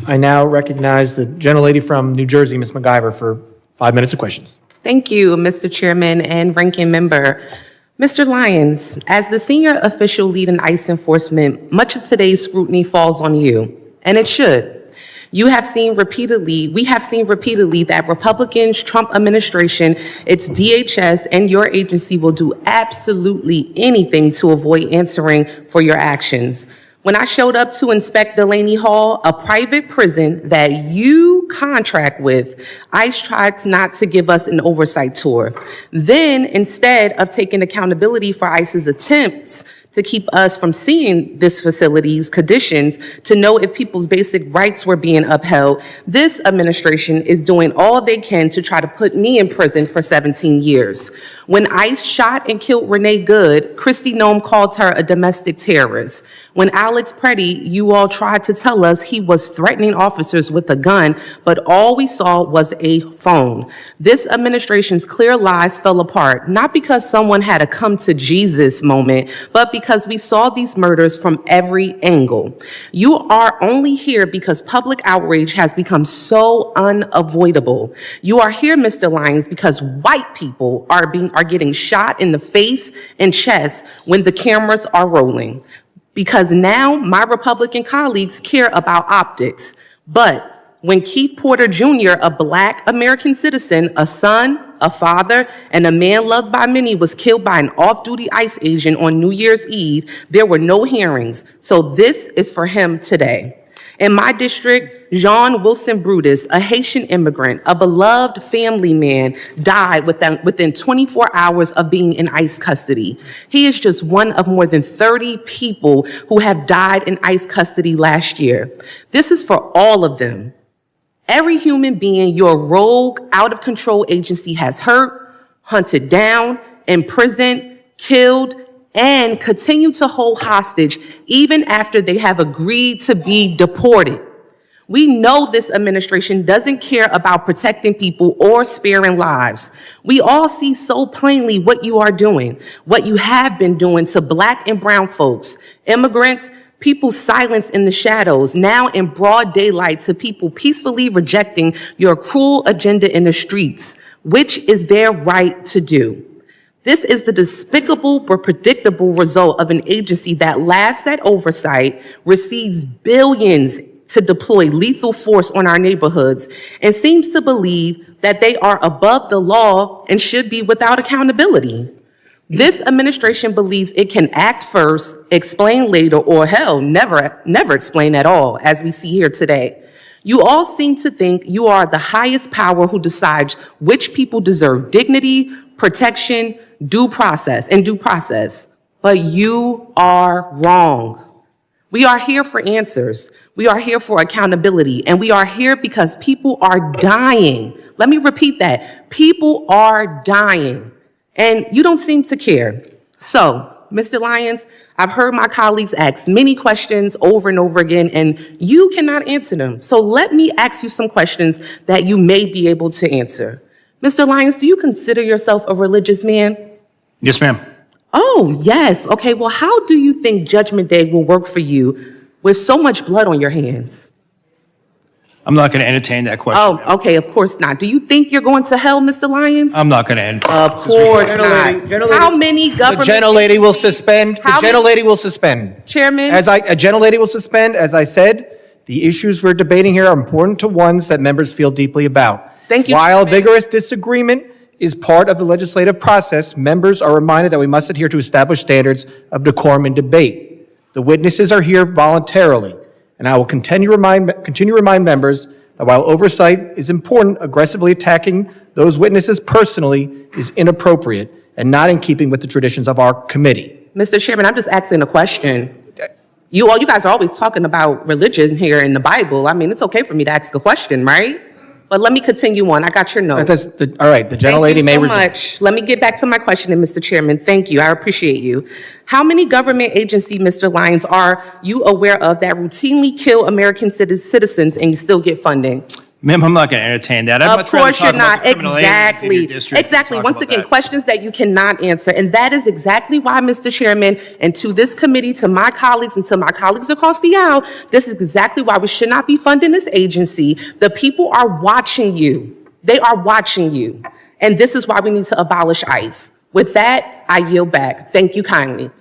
I now recognize the gentlelady from New Jersey, Ms. McGyver, for 5 minutes of questions. Thank you, Mr. Chairman and Ranking Member. Mr. Lyons, as the senior official lead in ICE enforcement, much of today's scrutiny falls on you, and it should. We have seen repeatedly that Republicans, Trump administration, its DHS, and your agency will do absolutely anything to avoid answering for your actions. When I showed up to inspect Delaney Hall, a private prison that you contract with, ICE tried not to give us an oversight tour. Then, instead of taking accountability for ICE's attempts to keep us from seeing this facility's conditions to know if people's basic rights were being upheld, this administration is doing all they can to try to put me in prison for 17 years. When ICE shot and killed Renee Good, Kristi Noem called her a domestic terrorist. When Alex Preddy, you all tried to tell us he was threatening officers with a gun, but all we saw was a phone. This administration's clear lies fell apart, not because someone had a come to Jesus moment, but because we saw these murders from every angle. You are only here because public outrage has become so unavoidable. You are here, Mr. Lyons, because white people are getting shot in the face and chest when the cameras are rolling. Because now my Republican colleagues care about optics. But when Keith Porter Jr., a Black American citizen, a son, a father, and a man loved by many was killed by an off-duty ICE agent on New Year's Eve, there were no hearings. So this is for him today. In my district, Jean Wilson Brutus, a Haitian immigrant, a beloved family man, died within 24 hours of being in ICE custody. He is just one of more than 30 people who have died in ICE custody last year. This is for all of them. Every human being your rogue, out-of-control agency has hurt, hunted down, imprisoned, killed, and continue to hold hostage even after they have agreed to be deported. We know this administration doesn't care about protecting people or sparing lives. We all see so plainly what you are doing, what you have been doing to Black and brown folks, immigrants, people silenced in the shadows, now in broad daylight to people peacefully rejecting your cruel agenda in the streets, which is their right to do. This is the despicable but predictable result of an agency that laughs at oversight, receives billions to deploy lethal force on our neighborhoods, and seems to believe that they are above the law and should be without accountability. This administration believes it can act first, explain later, or hell, never explain at all, as we see here today. You all seem to think you are the highest power who decides which people deserve dignity, protection, due process, but you are wrong. We are here for answers. We are here for accountability, and we are here because people are dying. Let me repeat that. People are dying, and you don't seem to care. So, Mr. Lyons, I've heard my colleagues ask many questions over and over again, and you cannot answer them. So let me ask you some questions that you may be able to answer. Mr. Lyons, do you consider yourself a religious man? Yes, ma'am. Oh, yes. Okay, well, how do you think Judgment Day will work for you with so much blood on your hands? I'm not going to entertain that question. Oh, okay, of course not. Do you think you're going to hell, Mr. Lyons? I'm not going to entertain. Of course not. How many government... The gentlelady will suspend. The gentlelady will suspend. Chairman? A gentlelady will suspend. As I said, the issues we're debating here are important to ones that members feel deeply about. Thank you, While Chairman. vigorous disagreement is part of the legislative process, members are reminded that we must adhere to established standards of decorum and debate. The witnesses are here voluntarily, and I will continue to remind members that while oversight is important, aggressively attacking those witnesses personally is inappropriate and not in keeping with the traditions of our committee. Mr. Chairman, I'm just asking a question. You guys are always talking about religion here in the Bible. I mean, it's okay for me to ask a question, right? But let me continue on. I got your note. All right, the gentlelady may resume. Thank you so much. Let me get back to my question, Mr. Chairman. Thank you. I appreciate you. How many government agencies, Mr. Lyons, are you aware of that routinely kill American citizens and you still get funding? Ma'am, I'm not going to entertain that. I'd Of much rather course you're talk about not. the criminal aliens in Exactly. your district than Exactly. talk Once about again, that. questions that you cannot answer. And that is exactly why, Mr. Chairman, and to this committee, to my colleagues, and to my colleagues across the aisle, this is exactly why we should not be funding this agency. The people are watching you. They are watching you. And this is why we need to abolish ICE. With that, I yield back. Thank you kindly.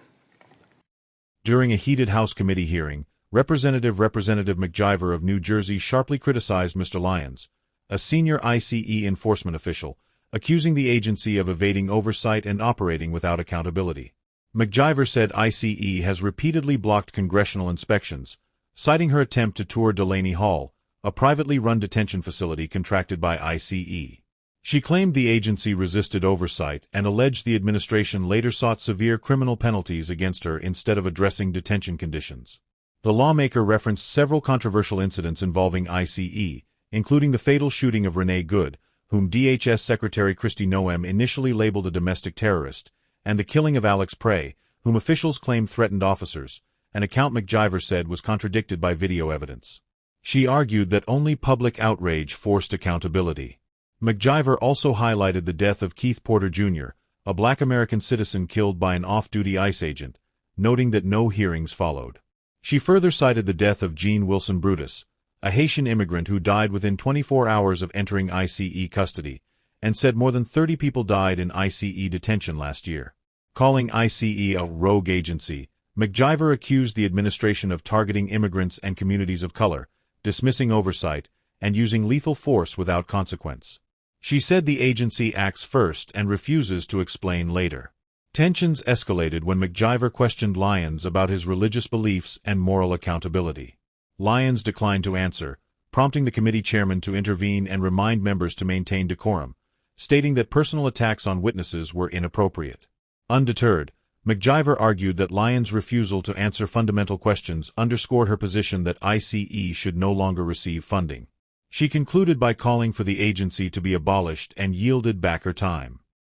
During a heated House committee hearing, Representative McGyver of New Jersey sharply criticized Mr. Lyons, a senior ICE enforcement official, accusing the agency of evading oversight and operating without accountability. McGyver said ICE has repeatedly blocked congressional inspections, citing her attempt to tour Delaney Hall, a privately run detention facility contracted by ICE. She claimed the agency resisted oversight and alleged the administration later sought severe criminal penalties against her instead of addressing detention conditions. The lawmaker referenced several controversial incidents involving ICE, including the fatal shooting of Renee Good, whom DHS Secretary Kristi Noem initially labeled a domestic terrorist, and the killing of Alex Prey, whom officials claimed threatened officers, an account McGyver said was contradicted by video evidence. She argued that only public outrage forced accountability. McGyver also highlighted the death of Keith Porter Jr., a Black American citizen killed by an off-duty ICE agent, noting that no hearings followed. She further cited the death of Jean Wilson Brutus, a Haitian immigrant who died within 24 hours of entering ICE custody, and said more than 30 people died in ICE detention last year. Calling ICE a rogue agency, McGyver accused the administration of targeting immigrants and communities of color, dismissing oversight, and using lethal force without consequence. She said the agency acts first and refuses to explain later. Tensions escalated when McGyver questioned Lyons about his religious beliefs and moral accountability. Lyons declined to answer, prompting the committee chairman to intervene and remind members to maintain decorum, stating that personal attacks on witnesses were inappropriate. Undeterred, McGyver argued that Lyons' refusal to answer fundamental questions underscored her position that ICE should no longer receive funding. She concluded by calling for the agency to be abolished and yielded back her time.